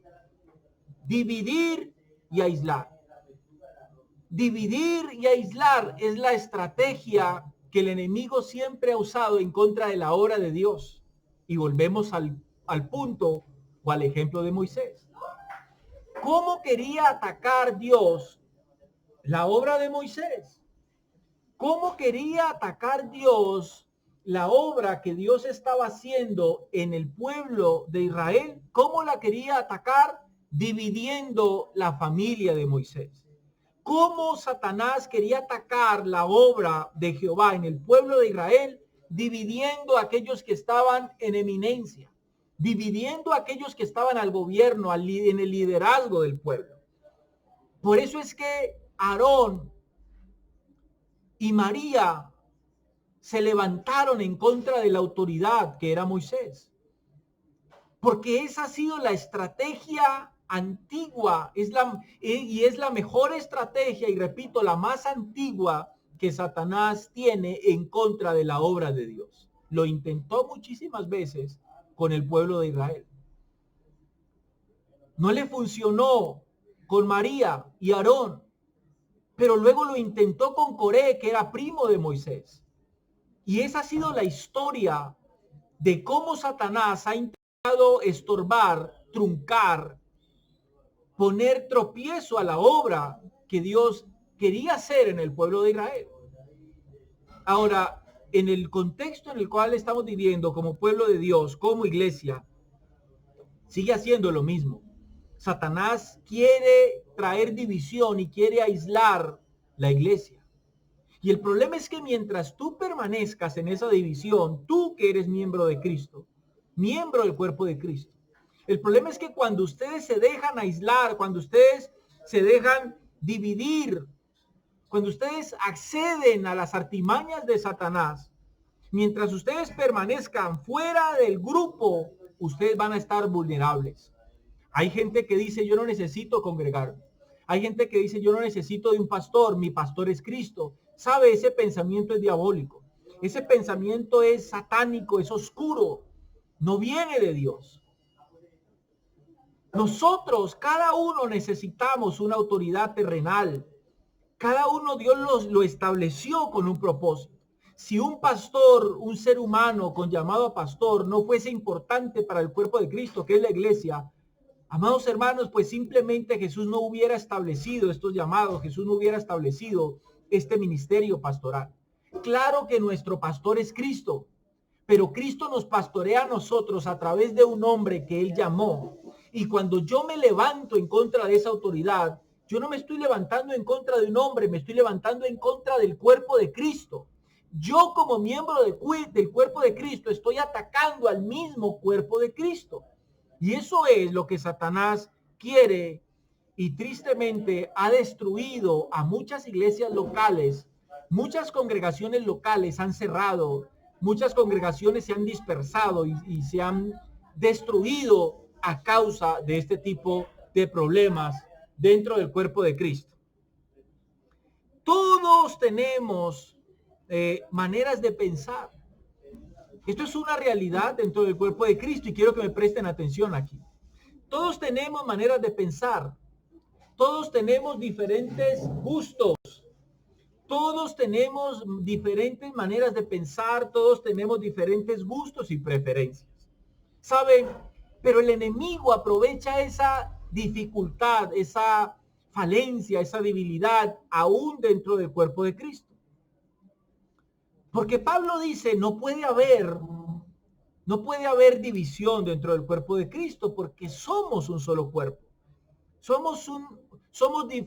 Dividir y aislar. Dividir y aislar es la estrategia que el enemigo siempre ha usado en contra de la obra de Dios. Y volvemos al punto o al ejemplo de Moisés. ¿Cómo quería atacar Dios la obra de Moisés? ¿Cómo quería atacar Dios la obra que Dios estaba haciendo en el pueblo de Israel? ¿Cómo la quería atacar? Dividiendo la familia de Moisés. ¿Cómo Satanás quería atacar la obra de Jehová en el pueblo de Israel? Dividiendo a aquellos que estaban en eminencia, dividiendo a aquellos que estaban al gobierno, en el liderazgo del pueblo. Por eso es que Aarón y María se levantaron en contra de la autoridad que era Moisés. Porque esa ha sido la estrategia antigua, es la mejor estrategia, y repito, la más antigua que Satanás tiene en contra de la obra de Dios. Lo intentó muchísimas veces con el pueblo de Israel. No le funcionó con María y Aarón, pero luego lo intentó con Coré, que era primo de Moisés. Y esa ha sido la historia de cómo Satanás ha intentado estorbar, truncar, poner tropiezo a la obra que Dios quería hacer en el pueblo de Israel. Ahora, en el contexto en el cual estamos viviendo como pueblo de Dios, como iglesia, sigue haciendo lo mismo. Satanás quiere traer división y quiere aislar la iglesia. Y el problema es que mientras tú permanezcas en esa división, tú que eres miembro de Cristo, miembro del cuerpo de Cristo, el problema es que cuando ustedes se dejan aislar, cuando ustedes se dejan dividir, cuando ustedes acceden a las artimañas de Satanás, mientras ustedes permanezcan fuera del grupo, ustedes van a estar vulnerables. Hay gente que dice, yo no necesito congregarme. Hay gente que dice, yo no necesito de un pastor, mi pastor es Cristo. ¿Sabe? Ese pensamiento es diabólico. Ese pensamiento es satánico, es oscuro. No viene de Dios. Nosotros, cada uno necesitamos una autoridad terrenal. Cada uno Dios lo estableció con un propósito. Si un pastor, un ser humano con llamado a pastor, no fuese importante para el cuerpo de Cristo, que es la iglesia, amados hermanos, pues simplemente Jesús no hubiera establecido estos llamados, Jesús no hubiera establecido este ministerio pastoral. Claro que nuestro pastor es Cristo, pero Cristo nos pastorea a nosotros a través de un hombre que Él llamó. Y cuando yo me levanto en contra de esa autoridad, yo no me estoy levantando en contra de un hombre, me estoy levantando en contra del cuerpo de Cristo. Yo como miembro del cuerpo de Cristo estoy atacando al mismo cuerpo de Cristo. Y eso es lo que Satanás quiere, y tristemente ha destruido a muchas iglesias locales. Muchas congregaciones locales han cerrado, muchas congregaciones se han dispersado y se han destruido a causa de este tipo de problemas dentro del cuerpo de Cristo. Todos tenemos maneras de pensar. Esto es una realidad dentro del cuerpo de Cristo y quiero que me presten atención aquí. Todos tenemos maneras de pensar. Todos tenemos diferentes gustos. Todos tenemos diferentes maneras de pensar. Todos tenemos diferentes gustos y preferencias. ¿Saben? Pero el enemigo aprovecha esa dificultad, esa falencia, esa debilidad aún dentro del cuerpo de Cristo. Porque Pablo dice, no puede haber división dentro del cuerpo de Cristo porque somos un solo cuerpo.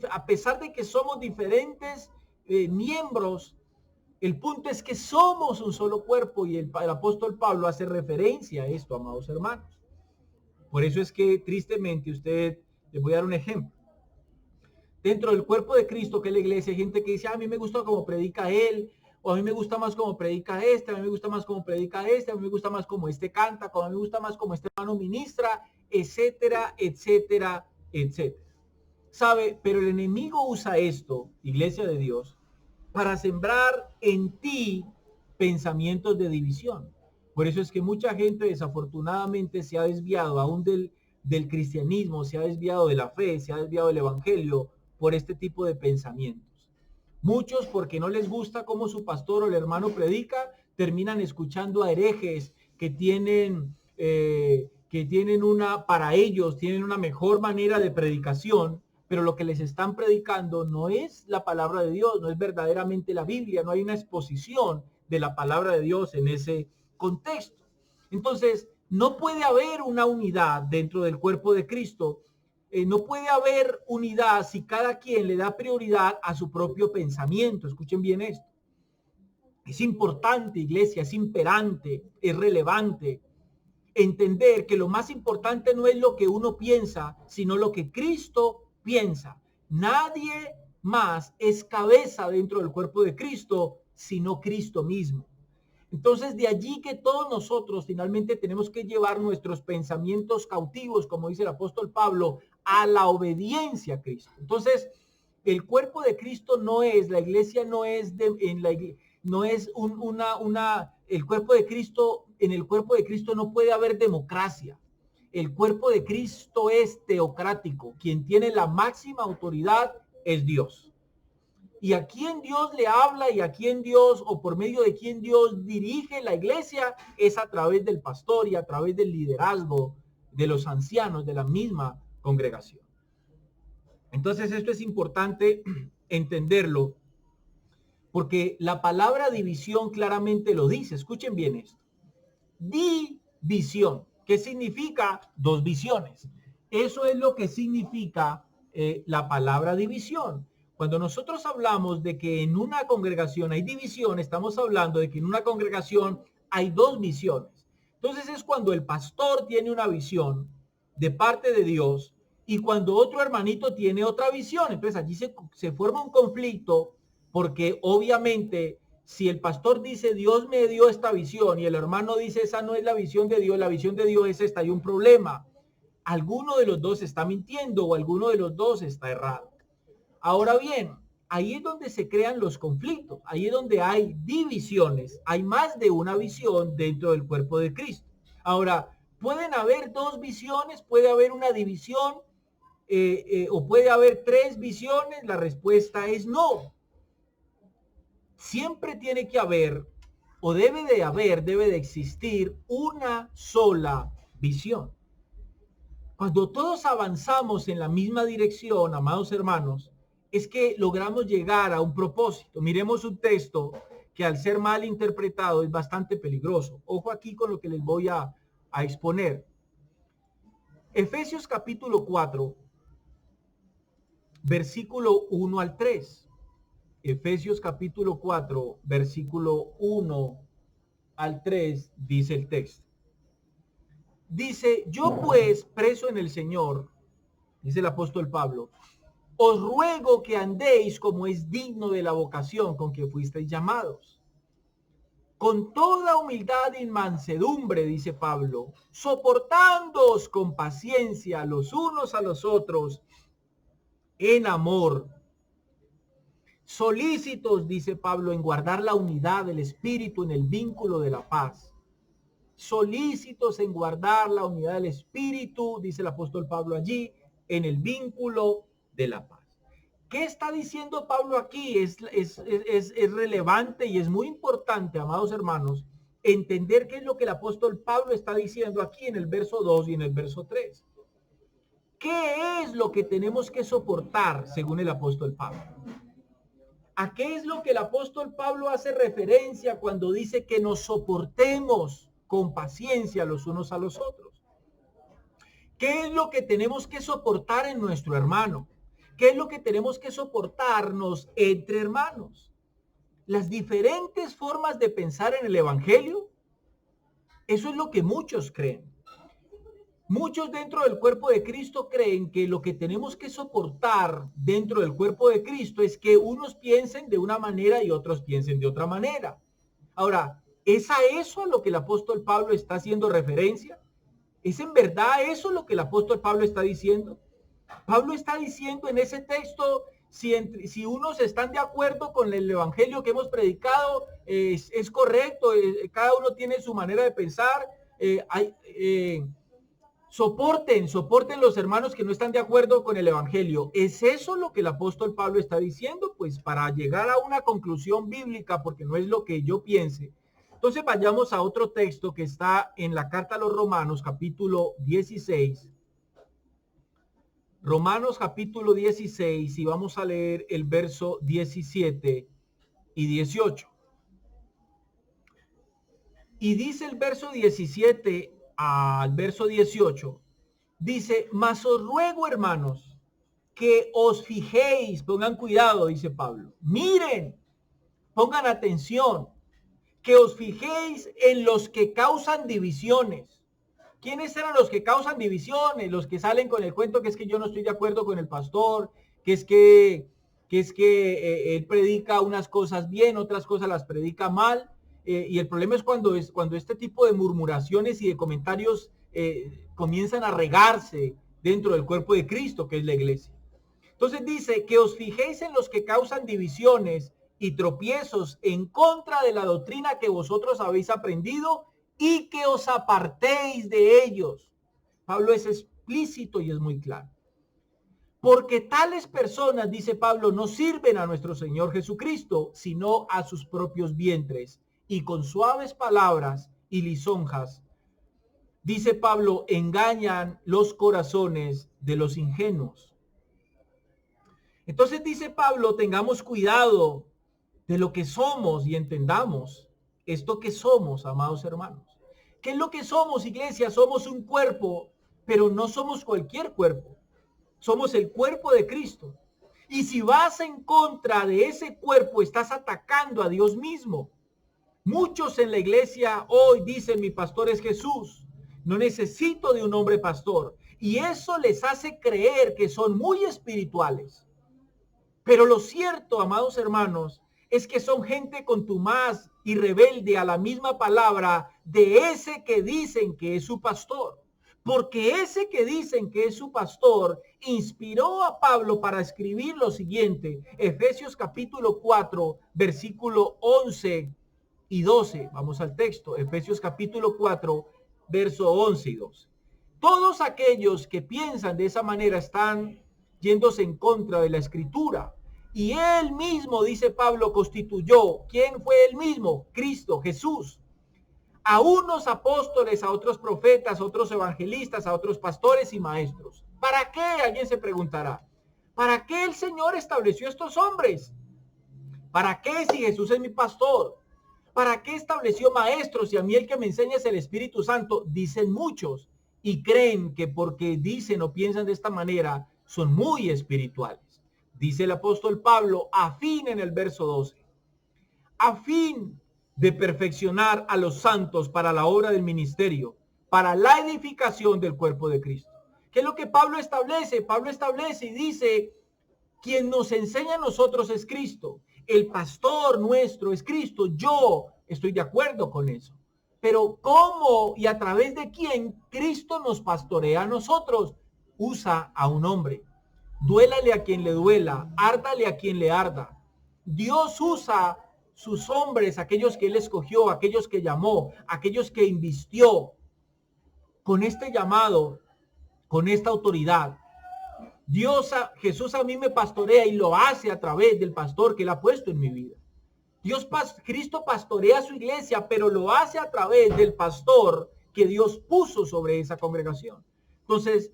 A pesar de que somos diferentes miembros, el punto es que somos un solo cuerpo, y el apóstol Pablo hace referencia a esto, amados hermanos. Por eso es que tristemente les voy a dar un ejemplo. Dentro del cuerpo de Cristo, que es la iglesia, hay gente que dice, a mí me gusta cómo predica él, o a mí me gusta más cómo predica este, a mí me gusta más cómo predica este, a mí me gusta más cómo este canta, a mí me gusta más cómo este hermano ministra, etcétera, etcétera, etcétera. ¿Sabe? Pero el enemigo usa esto, iglesia de Dios, para sembrar en ti pensamientos de división. Por eso es que mucha gente desafortunadamente se ha desviado aún del cristianismo, se ha desviado de la fe, se ha desviado del evangelio por este tipo de pensamientos. Muchos, porque no les gusta cómo su pastor o el hermano predica, terminan escuchando a herejes que que para ellos tienen una mejor manera de predicación, pero lo que les están predicando no es la palabra de Dios, no es verdaderamente la Biblia, no hay una exposición de la palabra de Dios en ese contexto. Entonces, no puede haber una unidad dentro del cuerpo de Cristo. No puede haber unidad si cada quien le da prioridad a su propio pensamiento. Escuchen bien esto. Es importante, iglesia, es imperante, es relevante entender que lo más importante no es lo que uno piensa, sino lo que Cristo piensa. Nadie más es cabeza dentro del cuerpo de Cristo, sino Cristo mismo. Entonces, de allí que todos nosotros finalmente tenemos que llevar nuestros pensamientos cautivos, como dice el apóstol Pablo, a la obediencia a Cristo. Entonces, el cuerpo de Cristo no es, la iglesia no es no es el cuerpo de Cristo, en el cuerpo de Cristo no puede haber democracia. El cuerpo de Cristo es teocrático. Quien tiene la máxima autoridad es Dios. Y a quien Dios le habla y a quien Dios, o por medio de quien Dios dirige la iglesia, es a través del pastor y a través del liderazgo de los ancianos de la misma congregación. Entonces esto es importante entenderlo, porque la palabra división claramente lo dice. Escuchen bien esto. División. ¿Qué significa? Dos visiones. Eso es lo que significa la palabra división. Cuando nosotros hablamos de que en una congregación hay división, estamos hablando de que en una congregación hay dos visiones. Entonces es cuando el pastor tiene una visión de parte de Dios y cuando otro hermanito tiene otra visión. Entonces allí se forma un conflicto, porque obviamente si el pastor dice Dios me dio esta visión y el hermano dice esa no es la visión de Dios, la visión de Dios es esta, hay un problema. Alguno de los dos está mintiendo o alguno de los dos está errado. Ahora bien, ahí es donde se crean los conflictos, ahí es donde hay divisiones, hay más de una visión dentro del cuerpo de Cristo. Ahora, pueden haber dos visiones, puede haber una división o puede haber tres visiones. La respuesta es no. Siempre tiene que haber, o debe de existir una sola visión. Cuando todos avanzamos en la misma dirección, amados hermanos, es que logramos llegar a un propósito. Miremos un texto que al ser mal interpretado es bastante peligroso. Ojo aquí con lo que les voy a exponer. Efesios capítulo 4, versículo 1 al 3. Efesios capítulo 4, versículo 1 al 3, dice el texto. Dice, yo pues, preso en el Señor, dice el apóstol Pablo, os ruego que andéis como es digno de la vocación con que fuisteis llamados. Con toda humildad y mansedumbre, dice Pablo, soportándoos con paciencia los unos a los otros en amor. Solícitos, dice Pablo, en guardar la unidad del espíritu en el vínculo de la paz. Solícitos en guardar la unidad del espíritu, dice el apóstol Pablo allí, en el vínculo de la paz. ¿Qué está diciendo Pablo aquí? Es relevante y es muy importante, amados hermanos, entender qué es lo que el apóstol Pablo está diciendo aquí en el verso 2 y en el verso 3. ¿Qué es lo que tenemos que soportar según el apóstol Pablo? ¿A qué es lo que el apóstol Pablo hace referencia cuando dice que nos soportemos con paciencia los unos a los otros? ¿Qué es lo que tenemos que soportar en nuestro hermano? ¿Qué es lo que tenemos que soportarnos entre hermanos? Las diferentes formas de pensar en el evangelio. Eso es lo que muchos creen. Muchos dentro del cuerpo de Cristo creen que lo que tenemos que soportar dentro del cuerpo de Cristo es que unos piensen de una manera y otros piensen de otra manera. Ahora, ¿es a eso a lo que el apóstol Pablo está haciendo referencia? ¿Es en verdad eso lo que el apóstol Pablo está diciendo? Pablo está diciendo en ese texto, si unos están de acuerdo con el evangelio que hemos predicado, es correcto, cada uno tiene su manera de pensar, soporten los hermanos que no están de acuerdo con el evangelio. ¿Es eso lo que el apóstol Pablo está diciendo? Pues para llegar a una conclusión bíblica, porque no es lo que yo piense, Entonces vayamos a otro texto que está en la carta a los Romanos, capítulo 16. Romanos capítulo 16 y vamos a leer el verso 17 y 18. Y dice el verso 17 al verso 18, dice, mas os ruego, hermanos, que os fijéis, pongan cuidado, dice Pablo, miren, pongan atención, que os fijéis en los que causan divisiones. ¿Quiénes eran los que causan divisiones? Los que salen con el cuento que es que yo no estoy de acuerdo con el pastor, que él predica unas cosas bien, otras cosas las predica mal. Y el problema es cuando este tipo de murmuraciones y de comentarios comienzan a regarse dentro del cuerpo de Cristo, que es la iglesia. Entonces dice que os fijéis en los que causan divisiones y tropiezos en contra de la doctrina que vosotros habéis aprendido y que os apartéis de ellos. Pablo es explícito y es muy claro. Porque tales personas, dice Pablo, no sirven a nuestro Señor Jesucristo, sino a sus propios vientres. Y con suaves palabras y lisonjas, dice Pablo, engañan los corazones de los ingenuos. Entonces dice Pablo, tengamos cuidado de lo que somos y entendamos esto que somos, amados hermanos. ¿Qué es lo que somos, iglesia? Somos un cuerpo, pero no somos cualquier cuerpo. Somos el cuerpo de Cristo. Y si vas en contra de ese cuerpo, estás atacando a Dios mismo. Muchos en la iglesia hoy dicen, mi pastor es Jesús. No necesito de un hombre pastor. Y eso les hace creer que son muy espirituales. Pero lo cierto, amados hermanos, es que son gente contumaz y rebelde a la misma palabra de ese que dicen que es su pastor. Porque ese que dicen que es su pastor inspiró a Pablo para escribir lo siguiente, Efesios capítulo 4, versículo 11 y 12. Vamos al texto, Efesios capítulo 4, verso 11 y 12. Todos aquellos que piensan de esa manera están yéndose en contra de la escritura. Y él mismo, dice Pablo, constituyó. ¿Quién fue él mismo? Cristo, Jesús. A unos apóstoles, a otros profetas, a otros evangelistas, a otros pastores y maestros. ¿Para qué? Alguien se preguntará. ¿Para qué el Señor estableció estos hombres? ¿Para qué si Jesús es mi pastor? ¿Para qué estableció maestros y a mí el que me enseña es el Espíritu Santo? Dicen muchos y creen que porque dicen o piensan de esta manera son muy espirituales. Dice el apóstol Pablo, a fin en el verso 12, a fin de perfeccionar a los santos para la obra del ministerio, para la edificación del cuerpo de Cristo. ¿Qué es lo que Pablo establece? Pablo establece y dice, quien nos enseña a nosotros es Cristo. El pastor nuestro es Cristo. Yo estoy de acuerdo con eso. Pero ¿cómo y a través de quién Cristo nos pastorea a nosotros? Usa a un hombre. Duélale a quien le duela, árdale a quien le arda. Dios usa sus hombres, aquellos que él escogió, aquellos que llamó, aquellos que invistió con este llamado, con esta autoridad. Jesús a mí me pastorea y lo hace a través del pastor que él ha puesto en mi vida. Cristo pastorea a su iglesia, pero lo hace a través del pastor que Dios puso sobre esa congregación. Entonces,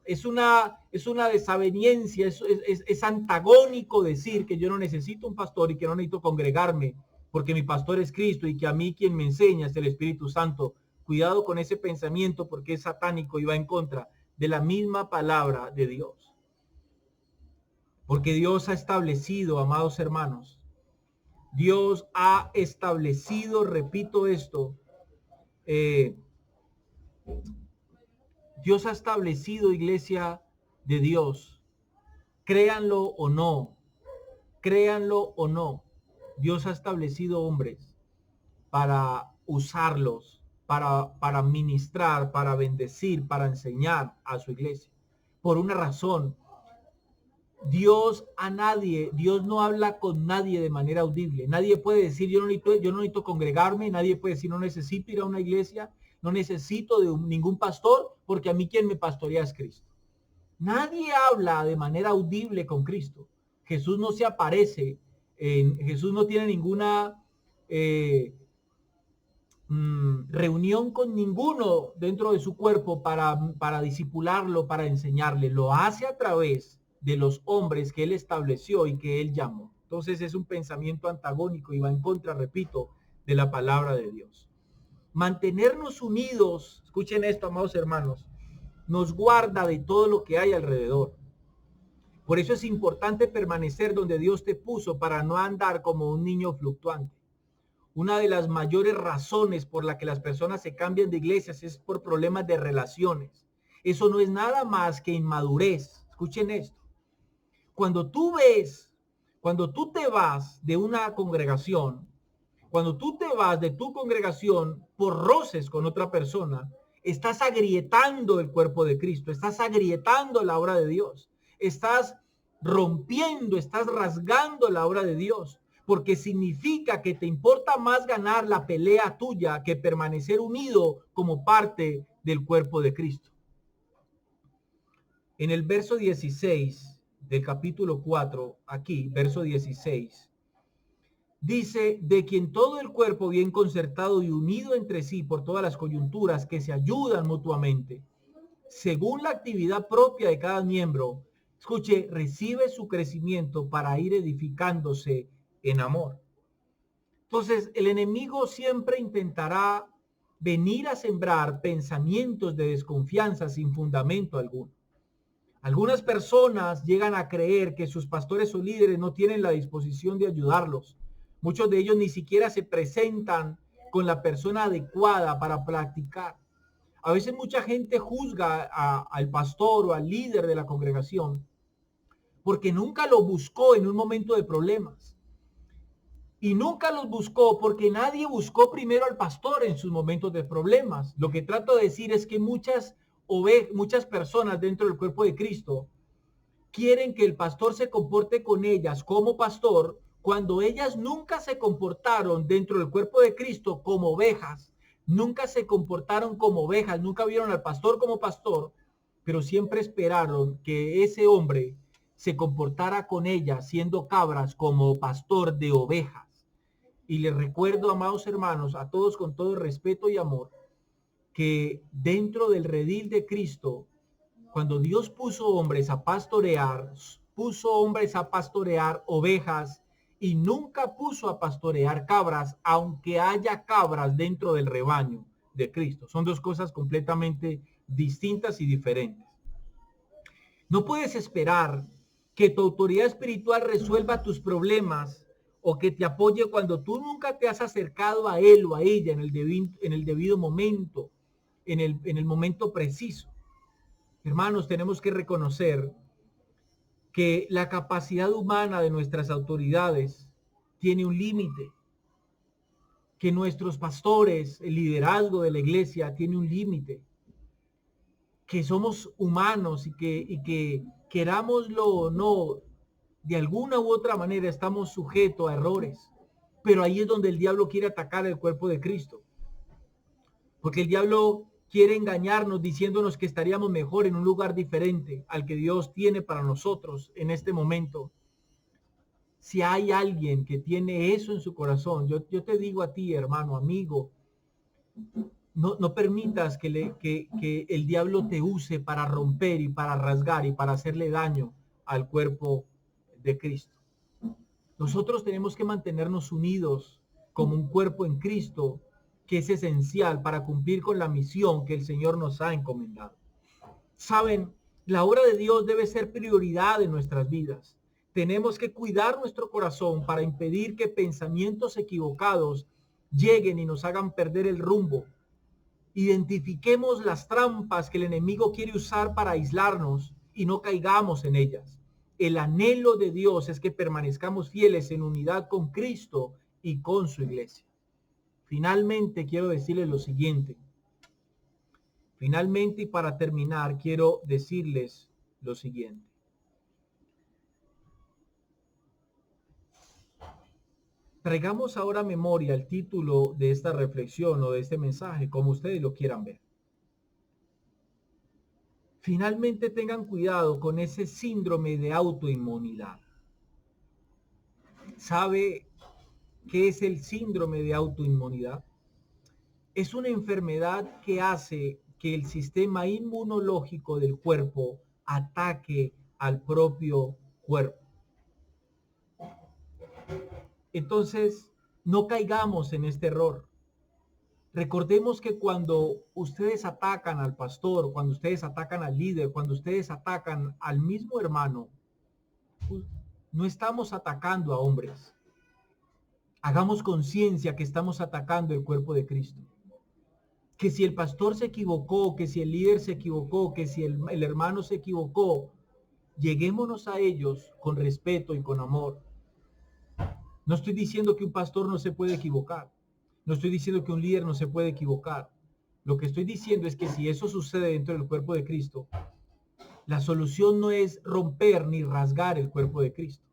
es una desaveniencia, es antagónico decir que yo no necesito un pastor y que no necesito congregarme porque mi pastor es Cristo y que a mí quien me enseña es el Espíritu Santo. Cuidado con ese pensamiento porque es satánico y va en contra de la misma palabra de Dios. Porque Dios ha establecido, amados hermanos, Dios ha establecido, repito esto, Dios ha establecido, iglesia de Dios, créanlo o no, Dios ha establecido hombres para usarlos, para ministrar, para bendecir, para enseñar a su iglesia. Por una razón, Dios no habla con nadie de manera audible. Nadie puede decir, yo no necesito congregarme, nadie puede decir, no necesito ir a una iglesia, no necesito de ningún pastor, porque a mí quien me pastorea es Cristo. Nadie habla de manera audible con Cristo. Jesús no se aparece, Jesús no tiene ninguna reunión con ninguno dentro de su cuerpo para disipularlo, para enseñarle. Lo hace a través de los hombres que él estableció y que él llamó. Entonces es un pensamiento antagónico y va en contra, repito, de la palabra de Dios. Mantenernos unidos, escuchen esto, amados hermanos, nos guarda de todo lo que hay alrededor. Por eso es importante permanecer donde Dios te puso para no andar como un niño fluctuante. Una de las mayores razones por la que las personas se cambian de iglesias es por problemas de relaciones. Eso no es nada más que inmadurez. Escuchen esto. Cuando tú te vas de una congregación, cuando tú te vas de tu congregación por roces con otra persona, estás agrietando el cuerpo de Cristo, estás agrietando la obra de Dios, estás rompiendo, estás rasgando la obra de Dios, porque significa que te importa más ganar la pelea tuya que permanecer unido como parte del cuerpo de Cristo. En el verso 16 del capítulo 4, aquí, verso 16, dice, de quien todo el cuerpo bien concertado y unido entre sí por todas las coyunturas que se ayudan mutuamente, según la actividad propia de cada miembro, escuche, recibe su crecimiento para ir edificándose en amor. Entonces, el enemigo siempre intentará venir a sembrar pensamientos de desconfianza sin fundamento alguno. Algunas personas llegan a creer que sus pastores o líderes no tienen la disposición de ayudarlos. Muchos de ellos ni siquiera se presentan con la persona adecuada para practicar. A veces mucha gente juzga al pastor o al líder de la congregación porque nunca lo buscó en un momento de problemas. Y nunca los buscó porque nadie buscó primero al pastor en sus momentos de problemas. Lo que trato de decir es que muchas personas dentro del cuerpo de Cristo quieren que el pastor se comporte con ellas como pastor cuando ellas nunca se comportaron dentro del cuerpo de Cristo como ovejas, nunca se comportaron como ovejas, nunca vieron al pastor como pastor, pero siempre esperaron que ese hombre se comportara con ellas siendo cabras como pastor de ovejas. Y les recuerdo, amados hermanos, a todos con todo respeto y amor, que dentro del redil de Cristo, cuando Dios puso hombres a pastorear ovejas y nunca puso a pastorear cabras, aunque haya cabras dentro del rebaño de Cristo. Son dos cosas completamente distintas y diferentes. No puedes esperar que tu autoridad espiritual resuelva tus problemas o que te apoye cuando tú nunca te has acercado a él o a ella en el debido momento, en el momento preciso. Hermanos, tenemos que reconocer que la capacidad humana de nuestras autoridades tiene un límite, que nuestros pastores, el liderazgo de la iglesia tiene un límite, que somos humanos y que querámoslo o no, de alguna u otra manera estamos sujetos a errores. Pero ahí es donde el diablo quiere atacar el cuerpo de Cristo. Porque el diablo quiere engañarnos diciéndonos que estaríamos mejor en un lugar diferente al que Dios tiene para nosotros en este momento. Si hay alguien que tiene eso en su corazón, yo te digo a ti, hermano, amigo, no permitas que el diablo te use para romper y para rasgar y para hacerle daño al cuerpo de Cristo. Nosotros tenemos que mantenernos unidos como un cuerpo en Cristo, que es esencial para cumplir con la misión que el Señor nos ha encomendado. Saben, la obra de Dios debe ser prioridad en nuestras vidas. Tenemos que cuidar nuestro corazón para impedir que pensamientos equivocados lleguen y nos hagan perder el rumbo. Identifiquemos las trampas que el enemigo quiere usar para aislarnos y no caigamos en ellas. El anhelo de Dios es que permanezcamos fieles en unidad con Cristo y con su iglesia. Finalmente, quiero decirles lo siguiente. Finalmente, y para terminar, quiero decirles lo siguiente. Traigamos ahora a memoria el título de esta reflexión o de este mensaje, como ustedes lo quieran ver. Finalmente, tengan cuidado con ese síndrome de autoinmunidad. ¿Sabe qué es el síndrome de autoinmunidad? es una enfermedad que hace que el sistema inmunológico del cuerpo ataque al propio cuerpo. Entonces, no caigamos en este error. Recordemos que cuando ustedes atacan al pastor, cuando ustedes atacan al líder, cuando ustedes atacan al mismo hermano, no estamos atacando a hombres. Hagamos conciencia que estamos atacando el cuerpo de Cristo. Que si el pastor se equivocó, que si el líder se equivocó, que si el hermano se equivocó, lleguémonos a ellos con respeto y con amor. No estoy diciendo que un pastor no se puede equivocar. No estoy diciendo que un líder no se puede equivocar. Lo que estoy diciendo es que si eso sucede dentro del cuerpo de Cristo, la solución no es romper ni rasgar el cuerpo de Cristo.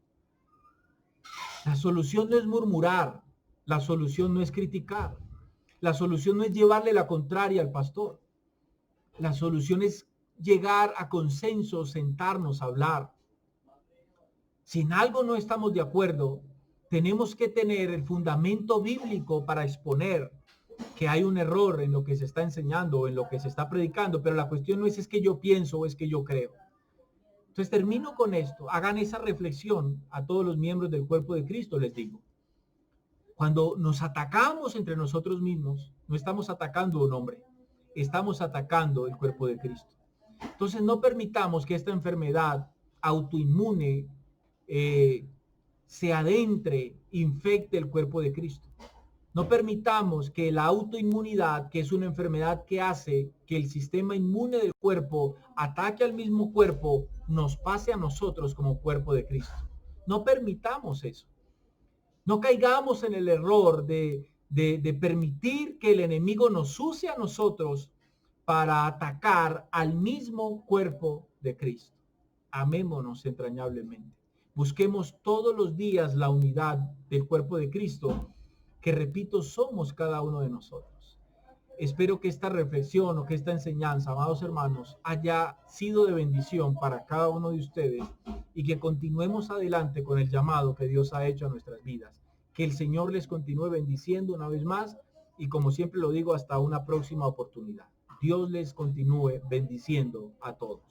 La solución no es murmurar. La solución no es criticar. La solución no es llevarle la contraria al pastor. La solución es llegar a consenso, sentarnos a hablar. Si en algo no estamos de acuerdo, tenemos que tener el fundamento bíblico para exponer que hay un error en lo que se está enseñando o en lo que se está predicando, pero la cuestión no es que yo pienso o es que yo creo. Entonces termino con esto. Hagan esa reflexión a todos los miembros del cuerpo de Cristo, les digo. Cuando nos atacamos entre nosotros mismos, no estamos atacando a un hombre, estamos atacando el cuerpo de Cristo. Entonces no permitamos que esta enfermedad autoinmune se adentre, infecte el cuerpo de Cristo. No permitamos que la autoinmunidad, que es una enfermedad que hace que el sistema inmune del cuerpo ataque al mismo cuerpo, nos pase a nosotros como cuerpo de Cristo. No permitamos eso. No caigamos en el error de permitir que el enemigo nos use a nosotros para atacar al mismo cuerpo de Cristo. Amémonos entrañablemente. Busquemos todos los días la unidad del cuerpo de Cristo, que repito, somos cada uno de nosotros. Espero que esta reflexión o que esta enseñanza, amados hermanos, haya sido de bendición para cada uno de ustedes y que continuemos adelante con el llamado que Dios ha hecho a nuestras vidas. Que el Señor les continúe bendiciendo una vez más y, como siempre lo digo, hasta una próxima oportunidad. Dios les continúe bendiciendo a todos.